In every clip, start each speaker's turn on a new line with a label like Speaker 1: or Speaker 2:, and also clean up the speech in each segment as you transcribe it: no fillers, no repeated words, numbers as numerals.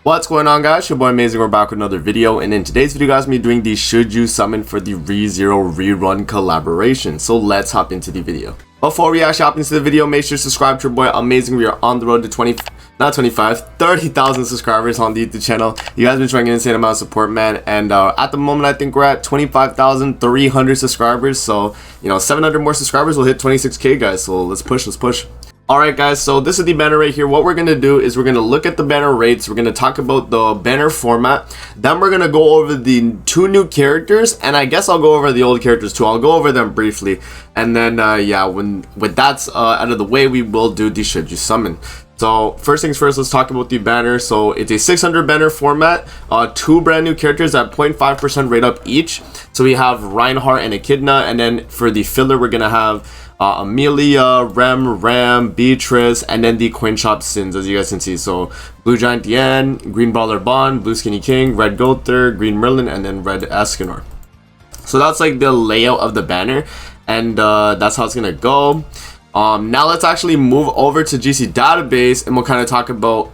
Speaker 1: What's going on, guys? Your boy Amazing. We're back with another video, and in today's video, guys, I'm gonna be doing the Should You Summon for the ReZero Rerun collaboration. So let's hop into the video. Before we actually hop into the video, make sure to subscribe to your boy Amazing. We are on the road to 30,000 subscribers on the YouTube channel. You guys have been showing an insane amount of support, man, and at the moment I think we're at 25,300 subscribers. So 700 more subscribers will hit 26k, guys. So let's push. Alright, guys, so this is the banner right here. What we're going to do is we're going to look at the banner rates. We're going to talk about the banner format. Then we're going to go over the two new characters. And I guess I'll go over the old characters too. I'll go over them briefly. And then, with that's out of the way, we will do the Should You Summon. So first things first, let's talk about the banner. So it's a 600 banner format, two brand new characters at 0.5% rate up each. So we have Reinhardt and Echidna, and then for the filler we're gonna have Amelia, Ram, Beatrice, and then the coin shop sins, as you guys can see. So blue giant Diane, green brawler Bond, blue skinny king, red Gother, green Merlin, and then red Escanor. So that's like the layout of the banner, and that's how it's gonna go. Now let's actually move over to GC database, and we'll kind of talk about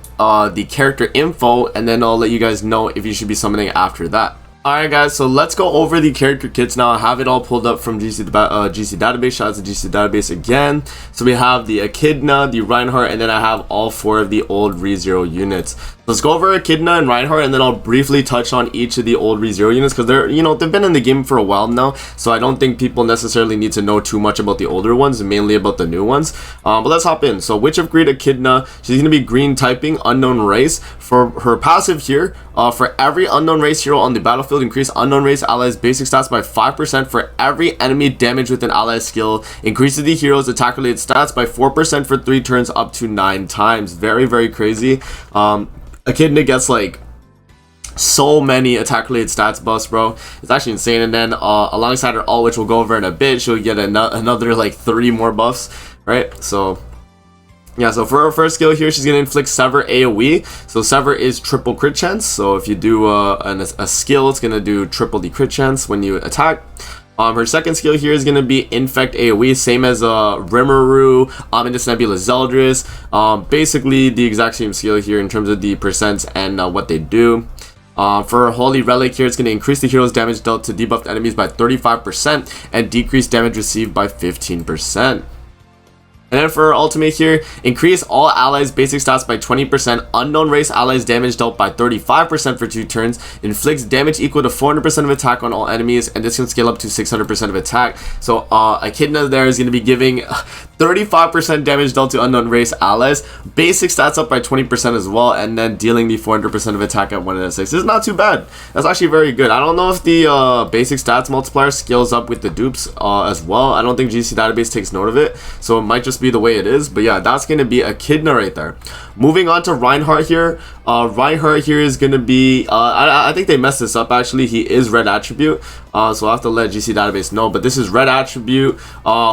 Speaker 1: the character info, and then I'll let you guys know if you should be summoning after that. Alright, guys, so let's go over the character kits now. I have it all pulled up from GC database. Shout out to GC database again. So we have the Echidna, the Reinhardt, and then I have all four of the old ReZero units. Let's go over Echidna and Reinhardt, and then I'll briefly touch on each of the old ReZero units, because they're, they've been in the game for a while now, so I don't think people necessarily need to know too much about the older ones, mainly about the new ones. But let's hop in. So Witch of Greed Echidna, she's going to be green typing, unknown race. For her passive here, for every unknown race hero on the battlefield, increase unknown race allies basic stats by 5% for every enemy damage with an ally skill. Increases the hero's attack related stats by 4% for 3 turns up to 9 times. Very, very crazy. Echidna gets like so many attack related stats buffs, bro. It's actually insane. And then alongside her ult, which we'll go over in a bit, she'll get another like 3 more buffs, right? So yeah, so for her first skill here, she's going to inflict Sever AoE. So Sever is triple crit chance. So if you do a skill, it's going to do triple the crit chance when you attack. Her second skill here is going to be Infect AoE, same as Rimuru, Ominous Nebula Zeldris. Basically the exact same skill here in terms of the percents and what they do. For Holy Relic here, it's going to increase the hero's damage dealt to debuffed enemies by 35% and decrease damage received by 15%. And then for ultimate here, increase all allies basic stats by 20%, unknown race allies damage dealt by 35% for 2 turns, inflicts damage equal to 400% of attack on all enemies, and this can scale up to 600% of attack. So Echidna there is going to be giving 35% damage dealt to unknown race allies, basic stats up by 20% as well, and then dealing the 400% of attack at 1 and 6. This is not too bad. That's actually very good. I don't know if the basic stats multiplier scales up with the dupes as well. I don't think GC database takes note of it, so it might just be the way it is. But yeah, that's going to be Echidna right there. Moving on to Reinhardt here. Reinhardt here is going to be I think they messed this up actually. He is red attribute, so I'll have to let GC database know, but this is red attribute,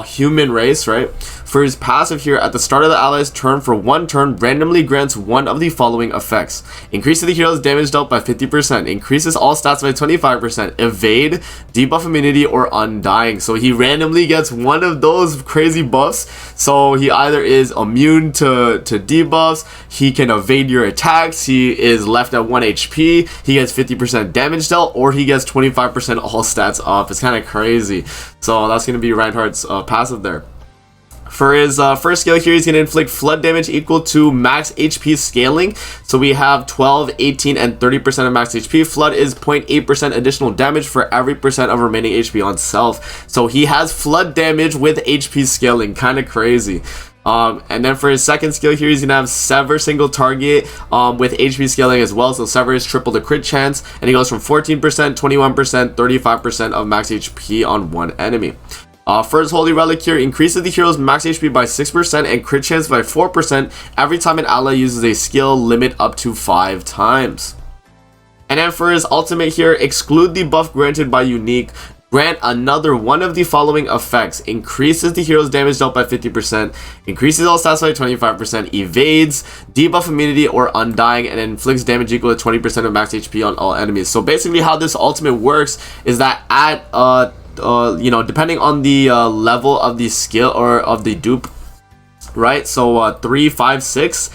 Speaker 1: human race, right? For his passive here, at the start of the ally's turn for 1 turn, randomly grants one of the following effects: increases the hero's damage dealt by 50%, increases all stats by 25%, evade, debuff immunity, or undying. So he randomly gets one of those crazy buffs. So he either is immune to debuffs, he can evade your attacks, he is left at 1 HP, he gets 50% damage dealt, or he gets 25% all stats off. It's kind of crazy. So that's going to be Reinhardt's passive there. For his first skill here, he's going to inflict flood damage equal to max HP scaling. So we have 12, 18, and 30% of max HP. Flood is 0.8% additional damage for every percent of remaining HP on self. So he has flood damage with HP scaling. Kind of crazy. And then for his second skill here, he's going to have Sever single target with HP scaling as well. So Sever is triple the crit chance, and he goes from 14%, 21%, 35% of max HP on one enemy. For his Holy Relic here, increases the hero's max HP by 6% and crit chance by 4% every time an ally uses a skill, limit up to 5 times. And then for his ultimate here, exclude the buff granted by unique, grant another one of the following effects: increases the hero's damage dealt by 50%, increases all stats by 25%, evades, debuff immunity or undying, and inflicts damage equal to 20% of max HP on all enemies. So basically how this ultimate works is that at depending on the level of the skill or of the dupe, right? So 3, 5, 6,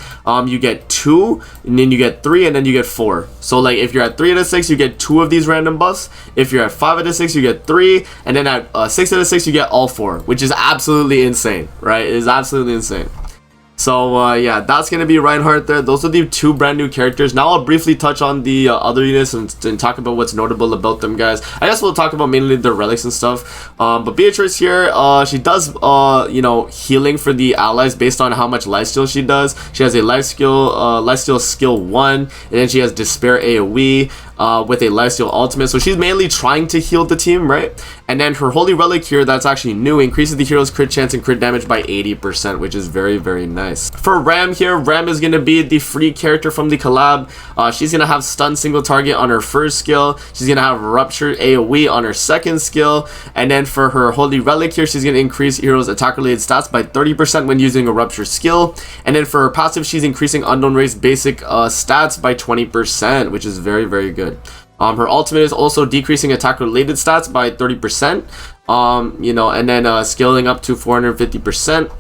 Speaker 1: you get 2, and then you get 3, and then you get 4. So like if you're at 3 out of 6, you get 2 of these random buffs. If you're at 5 out of 6, you get 3, and then at 6 out of 6, you get all 4, which is absolutely insane, right? It is absolutely insane. So yeah, that's gonna be Reinhardt there. Those are the 2 brand new characters. Now I'll briefly touch on the other units and talk about what's notable about them, guys. I guess we'll talk about mainly their relics and stuff. But Beatrice here, she does you know, healing for the allies based on how much lifesteal she does. She has a lifesteal skill 1, and then she has despair AoE with a lifesteal ultimate. So she's mainly trying to heal the team, right? And then her holy relic here, that's actually new, increases the hero's crit chance and crit damage by 80%, which is very, very nice. For Ram here, Ram is going to be the free character from the collab. She's going to have stun single target on her first skill. She's going to have rupture AoE on her second skill. And then for her holy relic here, she's going to increase hero's attack related stats by 30% when using a rupture skill. And then for her passive, she's increasing unknown race basic stats by 20%, which is very, very good. Her ultimate is also decreasing attack related stats by 30%, you know, and then scaling up to 450%.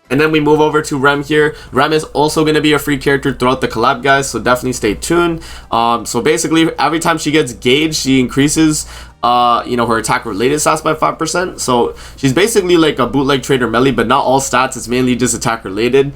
Speaker 1: And then we move over to Rem here. Rem is also going to be a free character throughout the collab, guys, so definitely stay tuned. So basically, every time she gets gauged, she increases you know, her attack related stats by 5%. So she's basically like a bootleg trader melee, but not all stats. It's mainly just attack related.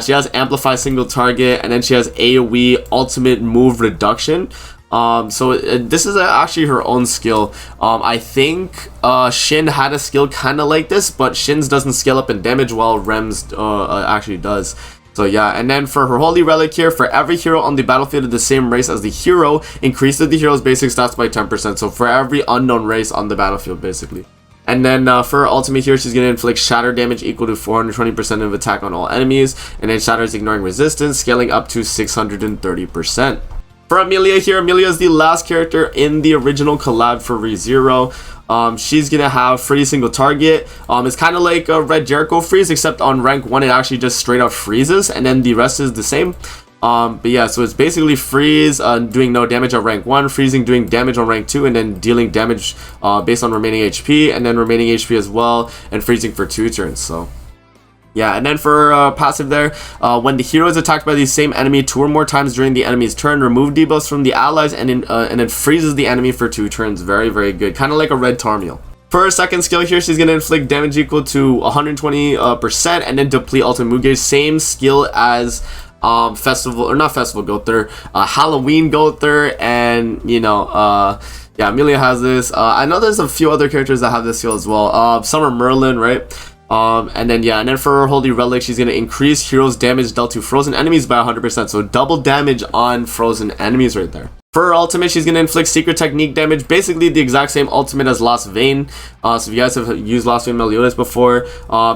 Speaker 1: She has amplify single target, and then she has AoE ultimate move reduction. So this is actually her own skill. I think Shin had a skill kind of like this, but Shin's doesn't scale up in damage while Rem's actually does. So yeah, and then for her holy relic here, for every hero on the battlefield of the same race as the hero, increases the hero's basic stats by 10%. So for every unknown race on the battlefield, basically. And then for her ultimate here, she's going to inflict shatter damage equal to 420% of attack on all enemies, and then shatter is ignoring resistance, scaling up to 630%. For Amelia here, Amelia is the last character in the original collab for ReZero. She's gonna have freeze single target. It's kind of like a Red Jericho freeze, except on rank 1 it actually just straight up freezes, and then the rest is the same. But yeah, so it's basically freeze doing no damage on rank 1, freezing doing damage on rank 2, and then dealing damage based on remaining HP, and then remaining HP as well, and freezing for 2 turns. So yeah, and then for passive there, when the hero is attacked by the same enemy 2 or more times during the enemy's turn, remove debuffs from the allies, and then freezes the enemy for 2 turns. Very, very good. Kind of like a red Tarmiel. For her second skill here, she's going to inflict damage equal to 120%, and then deplete ultimate move gauge. Same skill as Festival, or not Festival Gother, Halloween Gother, and you know, yeah, Amelia has this. I know there's a few other characters that have this skill as well. Summer Merlin, right? And then yeah, and then for her holy relic, she's gonna increase heroes damage dealt to frozen enemies by 100%. So double damage on frozen enemies right there. For her ultimate, she's going to inflict secret technique damage, basically the exact same ultimate as Lost Vein. So if you guys have used Lost Vein Meliodas before,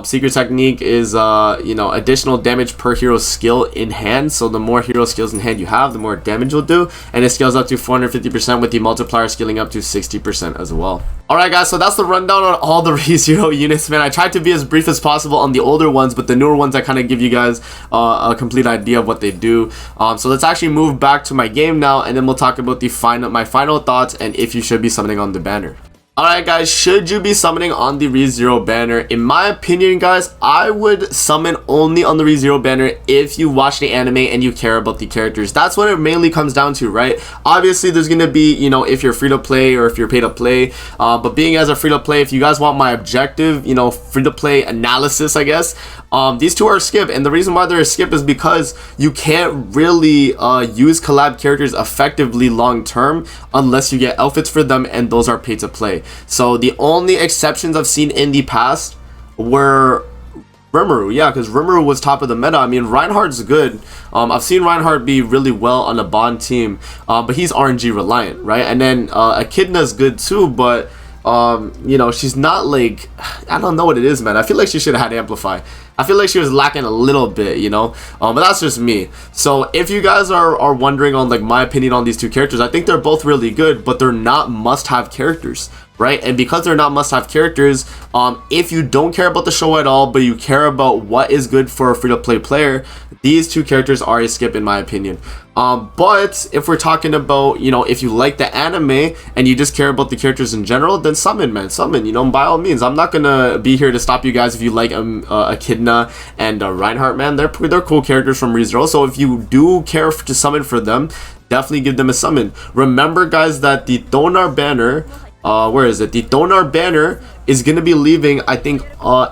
Speaker 1: secret technique is, you know, additional damage per hero skill in hand. So the more hero skills in hand you have, the more damage you'll do. And it scales up to 450% with the multiplier scaling up to 60% as well. Alright guys, so that's the rundown on all the ReZero units, man. I tried to be as brief as possible on the older ones, but the newer ones I kind of give you guys a complete idea of what they do. So let's actually move back to my game now, and then we'll talk about the my final thoughts and if you should be summoning on the banner. Alright guys, should you be summoning on the ReZero banner? In my opinion guys, I would summon only on the ReZero banner if you watch the anime and you care about the characters. That's what it mainly comes down to, right? Obviously there's gonna be, you know, if you're free to play or if you're pay to play, but being as a free to play, if you guys want my objective, you know, free to play analysis, I guess, these two are a skip. And the reason why they're a skip is because you can't really use collab characters effectively long term unless you get outfits for them, and those are pay to play. So the only exceptions I've seen in the past were Rimuru, yeah, because Rimuru was top of the meta. I mean, Reinhardt's good. I've seen Reinhardt be really well on a Bond team, but he's RNG reliant, right? And then Echidna's good too, but you know, she's not like, I don't know what it is, man. I feel like she should have had Amplify. I feel like she was lacking a little bit, you know, but that's just me. So if you guys are wondering on like my opinion on these two characters, I think they're both really good, but they're not must-have characters, right? And because they're not must-have characters, if you don't care about the show at all, but you care about what is good for a free-to-play player, these two characters are a skip in my opinion. But if we're talking about, you know, if you like the anime and you just care about the characters in general, then summon, man, summon, you know, by all means. I'm not gonna be here to stop you guys if you like Echidna and Reinhardt, man. They're cool characters from ReZero, so if you do care to summon for them, definitely give them a summon. Remember, guys, that the Donar banner, where is it? The Donar banner is gonna be leaving, I think,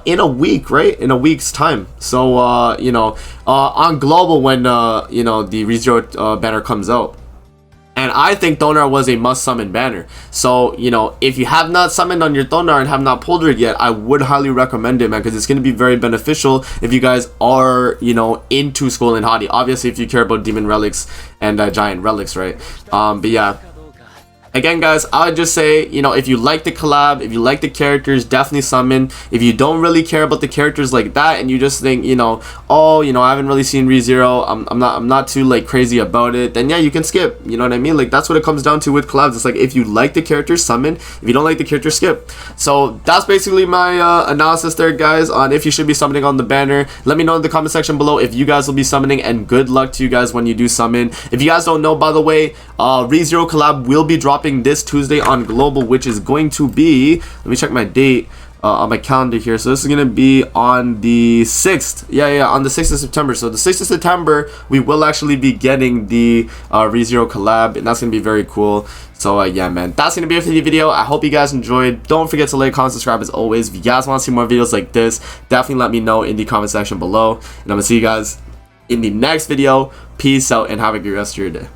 Speaker 1: in a week, right? In a week's time. So, you know, on global when, you know, the ReZero banner comes out. And I think Donar was a must summon banner. So, you know, if you have not summoned on your Donar and have not pulled it yet, I would highly recommend it, man, because it's going to be very beneficial if you guys are, you know, into Skull and Hadi. Obviously, if you care about Demon Relics and Giant Relics, right? But yeah. Again, guys, I would just say, you know, if you like the collab, if you like the characters, definitely summon. If you don't really care about the characters like that, and you just think, you know, oh, you know, I haven't really seen ReZero, I'm not too like crazy about it, then yeah, you can skip. You know what I mean? Like, that's what it comes down to with collabs. It's like, if you like the characters, summon. If you don't like the character, skip. So that's basically my analysis there, guys, on if you should be summoning on the banner. Let me know in the comment section below if you guys will be summoning, and good luck to you guys when you do summon. If you guys don't know, by the way, ReZero collab will be dropping this Tuesday on global, which is going to be, let me check my date on my calendar here. So this is gonna be on the 6th, on the 6th of September. So the 6th of September we will actually be getting the ReZero collab, and that's gonna be very cool. So yeah, man, that's gonna be it for the video. I hope you guys enjoyed. Don't forget to like, comment, subscribe as always. If you guys want to see more videos like this, definitely let me know in the comment section below, and I'm gonna see you guys in the next video. Peace out and have a good rest of your day.